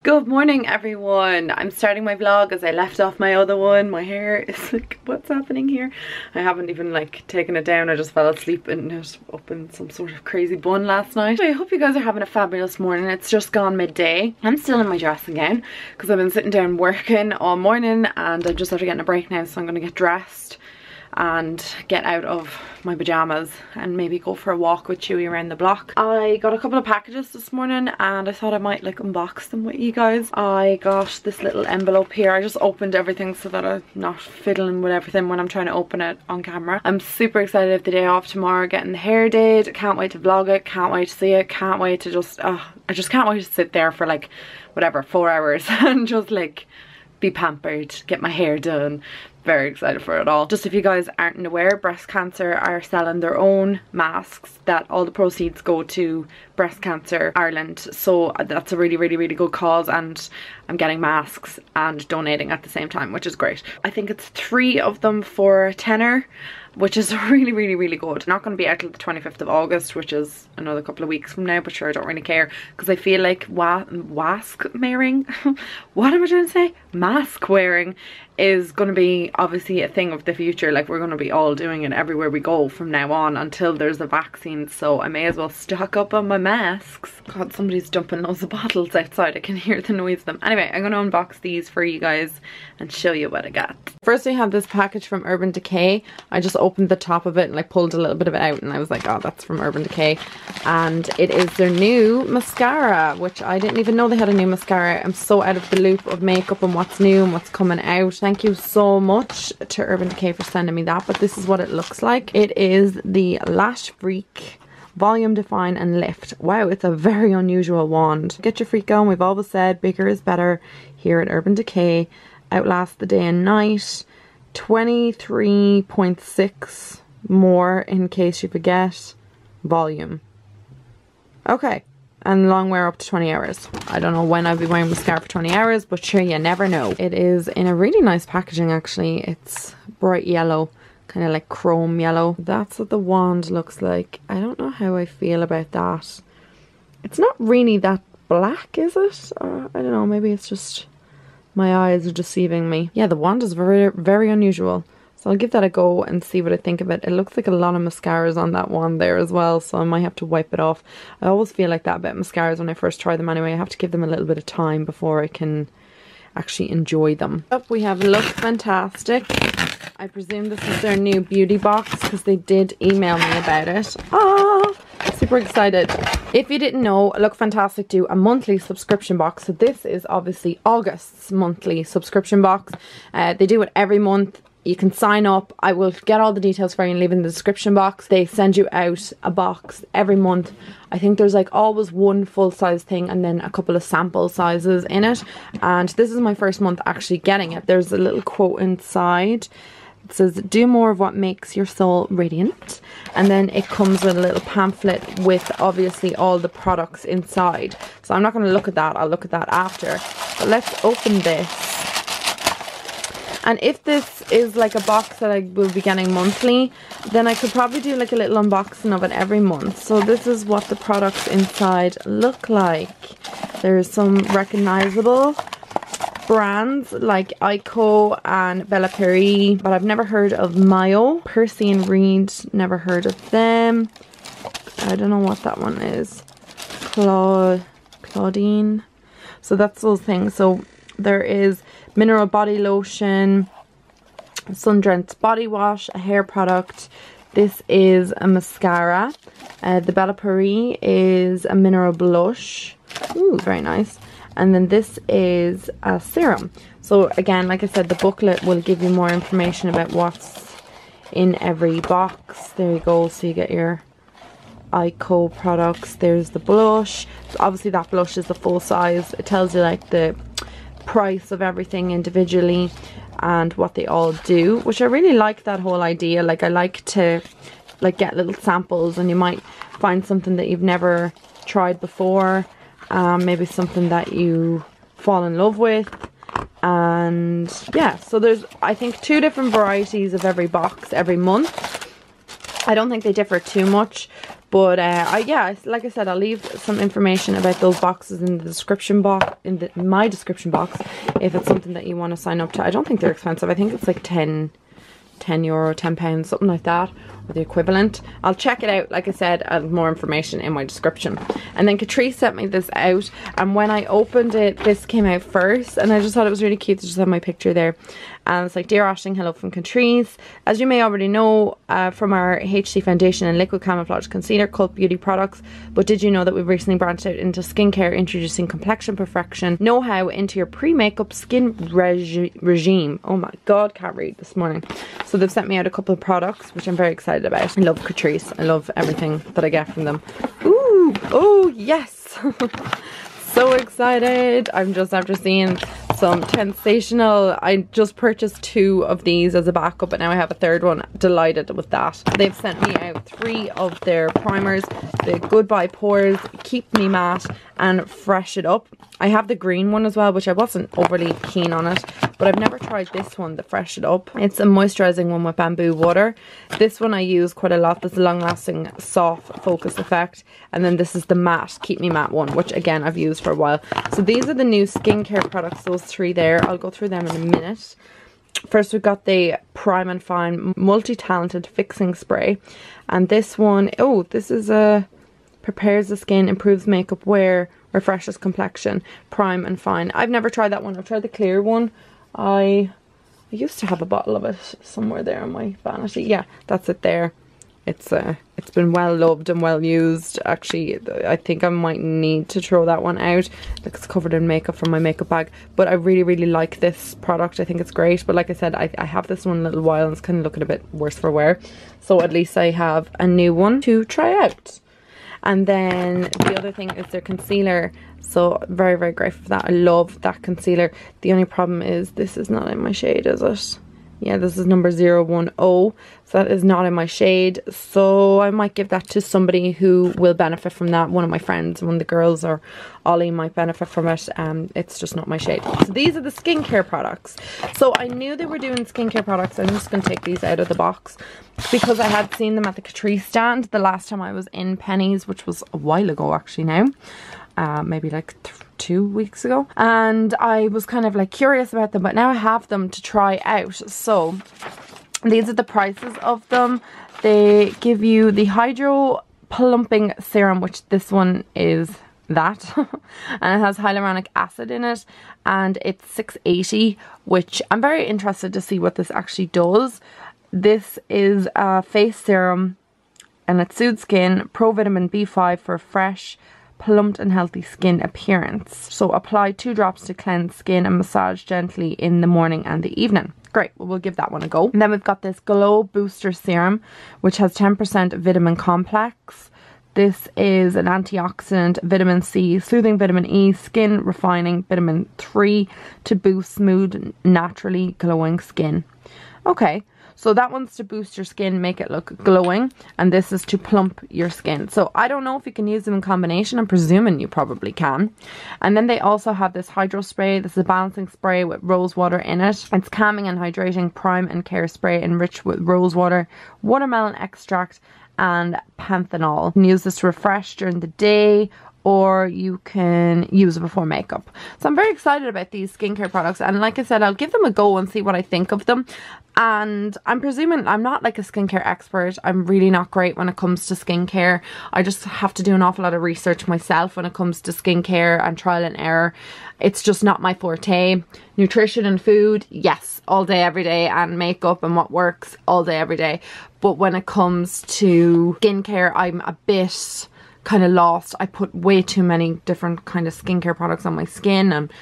Good morning everyone. I'm starting my vlog as I left off my other one. My hair is like, what's happening here? I haven't even like taken it down. I just fell asleep and it was up in some sort of crazy bun last night. I hope you guys are having a fabulous morning. It's just gone midday. I'm still in my dressing gown because I've been sitting down working all morning and I'm just after getting a break now, so I'm going to get dressed and get out of my pajamas and maybe go for a walk with Chewy around the block. I got a couple of packages this morning and I thought I might like unbox them with you guys. I got this little envelope here. I just opened everything so that I'm not fiddling with everything when I'm trying to open it on camera. I'm super excited of the day off tomorrow, getting the hair did. Can't wait to vlog it, can't wait to see it, can't wait to just, I just can't wait to sit there for like, whatever, 4 hours and just like be pampered, get my hair done. Very excited for it all. Just if you guys aren't aware, Breast Cancer are selling their own masks that all the proceeds go to Breast Cancer Ireland. So that's a really good cause, and I'm getting masks and donating at the same time, which is great. I think it's 3 of them for a tenner, which is really good. Not going to be out till the 25th of August, which is another couple of weeks from now, but sure, I don't really care because I feel like mask wearing what am I trying to say? Mask wearing is going to be obviously a thing of the future. Like, we're going to be all doing it everywhere we go from now on until there's a vaccine, so I may as well stock up on my masks. God, somebody's dumping loads of bottles outside. I can hear the noise of them. Anyway, I'm going to unbox these for you guys and show you what I got. First, we have this package from Urban Decay. I just opened the top of it and like pulled a little bit of it out and I was like, oh, that's from Urban Decay. And it is their new mascara, which I didn't even know they had a new mascara. I'm so out of the loop of makeup and what's new and what's coming out. Thank you so much to Urban Decay for sending me that, but this is what it looks like. It is the Lash Freak Volume, Define and Lift. Wow, it's a very unusual wand. Get your freak on. We've always said bigger is better here at Urban Decay. Outlast the day and night. 23.6 more in case you forget. Volume. Okay. And long wear up to 20 hours. I don't know when I'll be wearing mascara for 20 hours, but sure, you never know. It is in a really nice packaging actually. It's bright yellow, kind of like chrome yellow. That's what the wand looks like. I don't know how I feel about that. It's not really that black, is it? Or, I don't know, maybe it's just my eyes are deceiving me. Yeah, the wand is very unusual. So I'll give that a go and see what I think of it. It looks like a lot of mascaras on that wand there as well, so I might have to wipe it off. I always feel like that about mascaras when I first try them anyway. I have to give them a little bit of time before I can actually enjoy them. Up we have Look Fantastic. I presume this is their new beauty box because they did email me about it. Ah, super excited. If you didn't know, Look Fantastic do a monthly subscription box. So this is obviously August's monthly subscription box. They do it every month. You can sign up. I will get all the details for you and leave in the description box. They send you out a box every month. I think there's like always one full size thing and then a couple of sample sizes in it. And this is my first month actually getting it. There's a little quote inside. It says, do more of what makes your soul radiant. And then it comes with a little pamphlet with obviously all the products inside. So I'm not going to look at that. I'll look at that after. But let's open this. And if this is like a box that I will be getting monthly, then I could probably do like a little unboxing of it every month. So this is what the products inside look like. There's some recognizable brands like Ico and Bella Peri, but I've never heard of Mayo. Percy and Reed, never heard of them. I don't know what that one is. Claudine. So that's those things. So there is mineral body lotion, sun-drenched body wash, a hair product. This is a mascara. The Bella Peri is a mineral blush. Ooh, very nice. And then this is a serum. So again, like I said, the booklet will give you more information about what's in every box. There you go. So you get your Ico products. There's the blush. So obviously that blush is the full size. It tells you like the price of everything individually and what they all do, which I really like that whole idea. Like, I like to like get little samples and you might find something that you've never tried before, maybe something that you fall in love with. And yeah, so there's I think 2 different varieties of every box every month. I don't think they differ too much, But yeah, like I said, I'll leave some information about those boxes in the description box, my description box, if it's something that you want to sign up to. I don't think they're expensive. I think it's like €10, £10, something like that, or the equivalent. I'll check it out. Like I said, I'll have more information in my description. And then Catrice sent me this out, and when I opened it, this came out first, and I just thought it was really cute to just have my picture there. And it's like, "Dear Aisling, hello from Catrice. As you may already know from our HD foundation and liquid camouflage concealer cult beauty products, but did you know that we've recently branched out into skincare, introducing complexion perfection know-how into your pre-makeup skin regime." Oh my god, can't read this morning. So they've sent me out a couple of products, which I'm very excited about. I love Catrice. I love everything that I get from them. Ooh, oh yes. So excited. I'm just after seeing some Sensational. I just purchased 2 of these as a backup, but now I have a 3rd one. Delighted with that. They've sent me out 3 of their primers, the Goodbye Pores, Keep Me Matte, and Fresh It Up. I have the green one as well, which I wasn't overly keen on it, but I've never tried this one, the Fresh It Up. It's a moisturizing one with bamboo water. This one I use quite a lot. This is a long-lasting soft focus effect, and then this is the matte Keep Me Matte one, which again I've used for a while. So these are the new skincare products, those 3 there. I'll go through them in a minute. First, we've got the Prime and Fine Multi-Talented Fixing Spray, and this one, oh, this is a prepares the skin, improves makeup wear, refreshes complexion. Prime and Fine. I've never tried that one. I've tried the clear one. I used to have a bottle of it somewhere there on my vanity. Yeah, that's it there. It's been well loved and well used. Actually, I think I might need to throw that one out. It's covered in makeup from my makeup bag. But I really like this product. I think it's great. But like I said, I have this one a little while and it's kind of looking a bit worse for wear. So at least I have a new one to try out. And then the other thing is their concealer. So very grateful for that. I love that concealer. The only problem is this is not in my shade, is it? Yeah, this is number 010. So that is not in my shade. So I might give that to somebody who will benefit from that. One of my friends, one of the girls, or Ollie might benefit from it. It's just not my shade. So these are the skincare products. So I knew they were doing skincare products. I'm just going to take these out of the box because I had seen them at the Catrice stand the last time I was in Penny's, which was a while ago actually now. Maybe like 2 weeks ago, and I was kind of like curious about them, but now I have them to try out. So these are the prices of them. They give you the Hydro Plumping Serum, which this one is that and it has hyaluronic acid in it, and it's $6.80, which I'm very interested to see what this actually does. This is a face serum and it soothes skin, pro vitamin B5 for fresh, plumped and healthy skin appearance. So apply 2 drops to cleanse skin and massage gently in the morning and the evening. Great, well, we'll give that one a go. And then we've got this Glow Booster Serum, which has 10% vitamin complex. This is an antioxidant, vitamin C, soothing vitamin E, skin refining vitamin 3 to boost smooth, naturally glowing skin. Okay. So that one's to boost your skin, make it look glowing, and this is to plump your skin. So I don't know if you can use them in combination. I'm presuming you probably can. And then they also have this Hydro Spray. This is a balancing spray with rose water in it. It's calming and hydrating prime and care spray enriched with rose water, watermelon extract, and panthenol. You can use this to refresh during the day, or you can use it before makeup. So I'm very excited about these skincare products, and like I said, I'll give them a go and see what I think of them. And I'm presuming I'm not like a skincare expert. I'm really not great when it comes to skincare. I just have to do an awful lot of research myself when it comes to skincare and trial and error. It's just not my forte. Nutrition and food, yes, all day every day, and makeup and what works all day every day. But when it comes to skincare, I'm a bit kind of lost. I put way too many different kind of skincare products on my skin, and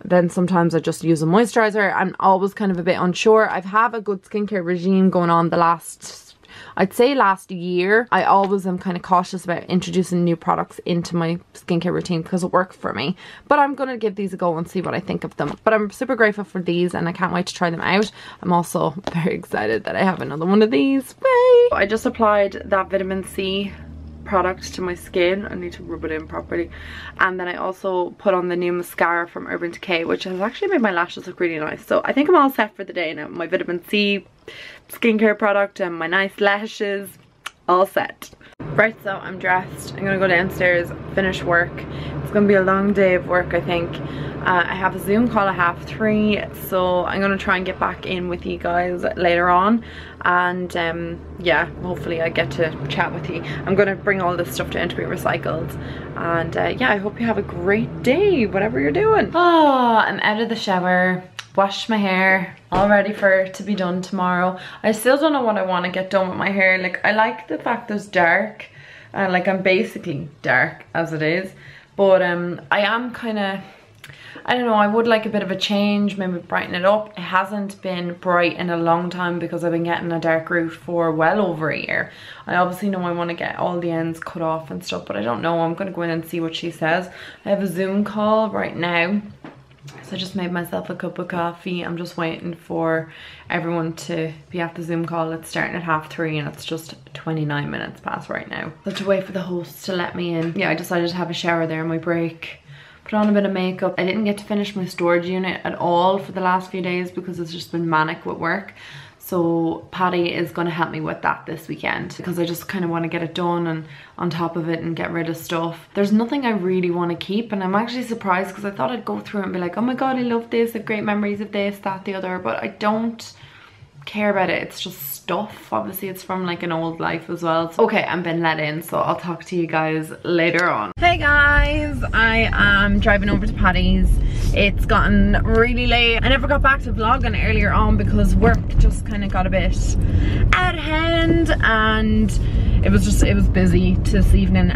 then sometimes I just use a moisturizer. I'm always kind of a bit unsure. I've had a good skincare regime going on the last, I'd say last year. I always am kind of cautious about introducing new products into my skincare routine because it worked for me. But I'm going to give these a go and see what I think of them. But I'm super grateful for these and I can't wait to try them out. I'm also very excited that I have another one of these. Yay! I just applied that vitamin C product to my skin. I need to rub it in properly, and then I also put on the new mascara from Urban Decay, which has actually made my lashes look really nice. So I think I'm all set for the day now. My vitamin C skincare product and my nice lashes, all set. Right, so I'm dressed. I'm gonna go downstairs, finish work. It's gonna be a long day of work, I think. I have a Zoom call at 3:30, so I'm gonna try and get back in with you guys later on. And yeah, hopefully I get to chat with you. I'm gonna bring all this stuff to be recycled. And yeah, I hope you have a great day, whatever you're doing. Oh, I'm out of the shower. Washed my hair, all ready for it to be done tomorrow. I still don't know what I want to get done with my hair. Like, I like the fact it's dark, and like I'm basically dark as it is, but I am kind of, I don't know, I would like a bit of a change, maybe brighten it up. It hasn't been bright in a long time because I've been getting a dark root for well over a year. I obviously know I want to get all the ends cut off and stuff, but I don't know. I'm going to go in and see what she says. I have a Zoom call right now. So I just made myself a cup of coffee. I'm just waiting for everyone to be at the Zoom call. It's starting at 3:30 and it's just 29 minutes past right now. So to wait for the host to let me in. Yeah, I decided to have a shower there on my break. Put on a bit of makeup. I didn't get to finish my storage unit at all for the last few days because it's just been manic with work. So Patty is going to help me with that this weekend because I just kind of want to get it done and on top of it and get rid of stuff. There's nothing I really want to keep, and I'm actually surprised because I thought I'd go through it and be like, oh my god, I love this, I have great memories of this, that, the other, but I don't care about it. It's just stuff. Obviously it's from like an old life as well. So, okay, I'm been let in, so I'll talk to you guys later on. Hey guys, I am driving over to Patty's. It's gotten really late. I never got back to vlogging earlier on because work just kind of got a bit out of hand, and it was busy this evening.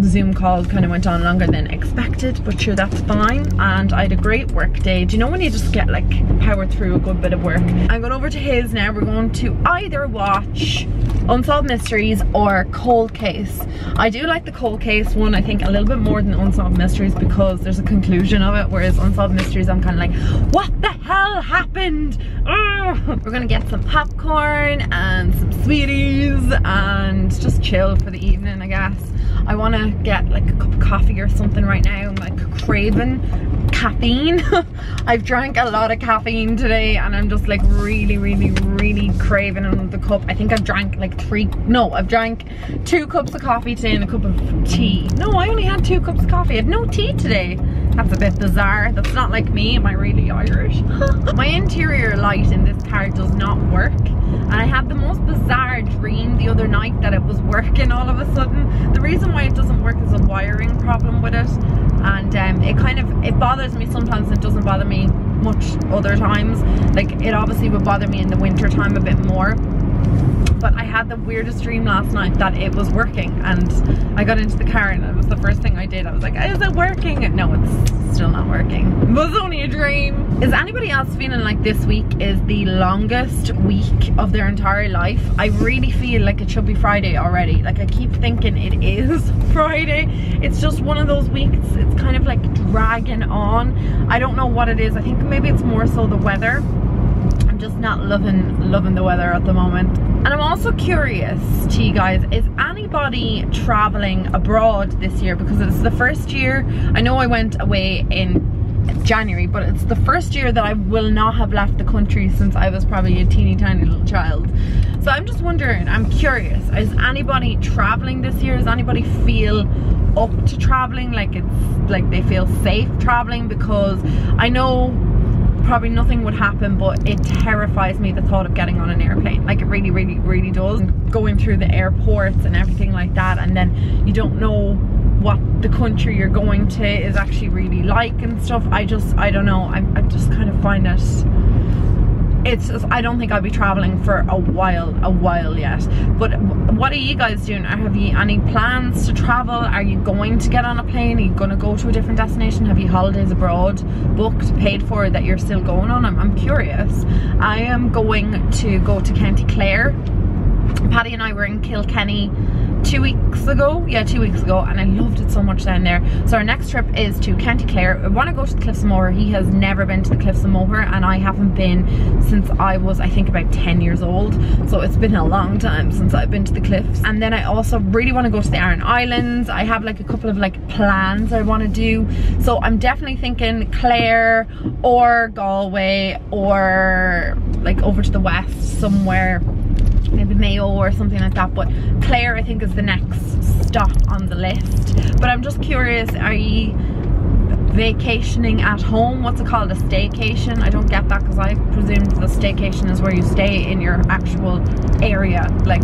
Zoom call kind of went on longer than expected, but sure, that's fine. And I had a great work day. Do you know when you just get like powered through a good bit of work? I'm going over to his now. We're going to either watch Unsolved Mysteries or Cold Case. I do like the Cold Case one, I think, a little bit more than Unsolved Mysteries because there's a conclusion of it, whereas Unsolved Mysteries I'm kind of like, what the hell happened? Ugh. We're gonna get some popcorn and some sweeties and just chill for the evening, I guess. I want to get like a cup of coffee or something right now. I'm like craving caffeine. I've drank a lot of caffeine today and I'm just like really craving another cup. I think I've drank like I've drank 2 cups of coffee today and a cup of tea. No, I only had 2 cups of coffee. I had no tea today. That's a bit bizarre. That's not like me. Am I really Irish? My interior light in this car does not work. And I had the most bizarre dream the other night that it was working all of a sudden. The reason why it doesn't work is a wiring problem with it. And it bothers me sometimes. It doesn't bother me much other times. Like, it obviously would bother me in the winter time a bit more. But I had the weirdest dream last night that it was working, and I got into the car and it was the first thing I did. I was like, is it working? No, it's still not working. It was only a dream. Is anybody else feeling like this week is the longest week of their entire life? I really feel like it should be Friday already. Like, I keep thinking it is Friday. It's just one of those weeks, it's kind of like dragging on. I don't know what it is. I think maybe it's more so the weather. I'm just not loving the weather at the moment. And I'm also curious to you guys, is anybody traveling abroad this year? Because it's the first year, I know I went away in January, but it's the first year that I will not have left the country since I was probably a teeny tiny little child. So I'm just wondering, I'm curious, is anybody traveling this year? Does anybody feel up to traveling? Like, it's like they feel safe traveling? Because I know probably nothing would happen, but it terrifies me, the thought of getting on an airplane. Like, it really does. And going through the airports and everything like that, and then you don't know what the country you're going to is actually really like and stuff. I don't know. I just kind of find it, it's just, I don't think I'll be traveling for a while yet. But what are you guys doing? Have you any plans to travel? Are you going to get on a plane? Are you going to go to a different destination? Have you holidays abroad booked, paid for, that you're still going on? I'm curious. I am going to go to County Clare. Patty and I were in Kilkenny 2 weeks ago. Yeah, 2 weeks ago, and I loved it so much down there. So our next trip is to County Clare. I want to go to the Cliffs of Moher. He has never been to the Cliffs of Moher, and I haven't been since I was, I think, about 10 years old. So it's been a long time since I've been to the cliffs. And then I also really want to go to the Aran Islands. I have like a couple of like plans I want to do. So I'm definitely thinking Clare or Galway, or like over to the west somewhere. maybe Mayo or something like that, but Clare I think is the next stop on the list. But I'm just curious, are you vacationing at home? What's it called? A staycation? I don't get that, because I presumed the staycation is where you stay in your actual area, like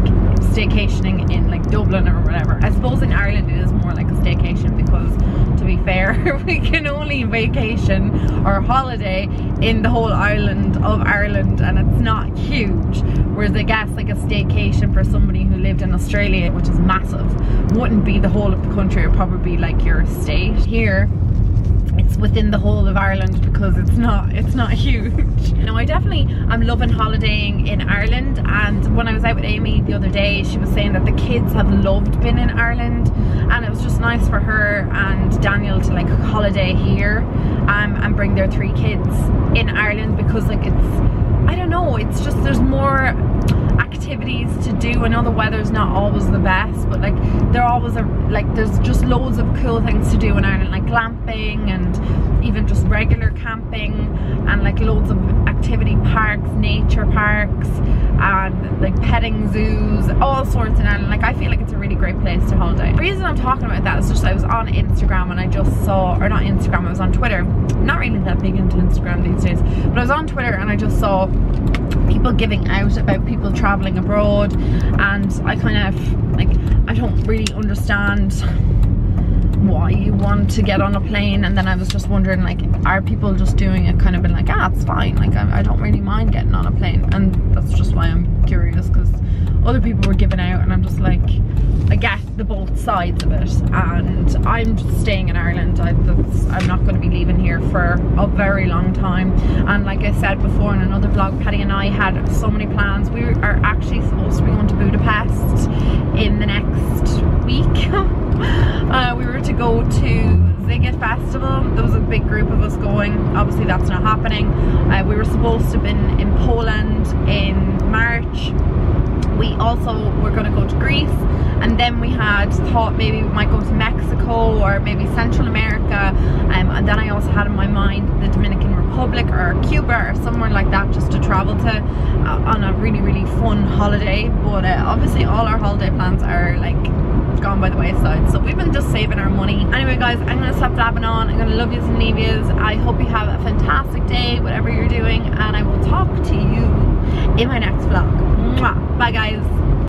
staycationing in like Dublin or whatever. I suppose in Ireland it is more like a staycation, because to be fair, we can only vacation or holiday in the whole island of Ireland, and it's not huge. Whereas I guess like a staycation for somebody who lived in Australia, which is massive, wouldn't be the whole of the country, it would probably be like your state. Here it's within the whole of Ireland because it's not huge. Now I definitely am loving holidaying in Ireland, and when I was out with Amy the other day, she was saying that the kids have loved being in Ireland, and it was just nice for her and Daniel to like holiday here and bring their 3 kids in Ireland, because like it's, I don't know, it's just there's more activities to do. I know the weather's not always the best, but like there always are, like there's just loads of cool things to do in Ireland, like glamping and even just regular camping, and like loads of activity parks, nature parks, and like petting zoos, all sorts in Ireland. Like I feel like it's a really great place to holiday. The reason I'm talking about that is just I was on Instagram and I just saw, or not Instagram, I was on Twitter. I'm not really that big into Instagram these days, but I was on Twitter and I just saw people giving out about people traveling abroad, and I kind of like, I don't really understand why you want to get on a plane. And then I was just wondering, like, are people just doing it kind of been like, ah, it's fine, like I don't really mind getting on a plane? And that's just why I'm curious, because other people were giving out and I'm just like, I get the both sides of it, and I'm just staying in Ireland. I'm not going to be leaving here for a very long time. And like I said before in another vlog, Patty and I had so many plans. We are actually supposed to be going to Budapest in the next week. We were to go to Ziget Festival. There was a big group of us going. Obviously that's not happening. We were supposed to have been in Poland in March. We also were going to go to Greece, and then we had thought maybe we might go to Mexico or maybe Central America, and then I also had in my mind the Dominican Republic or Cuba or somewhere like that, just to travel to on a really, really fun holiday. But obviously all our holiday plans are like gone by the wayside, so we've been just saving our money. Anyway guys, I'm gonna stop blabbing on. I'm gonna love yous and leave yous. I hope you have a fantastic day, whatever you're doing, and I will talk to you in my next vlog. Mwah. Bye guys.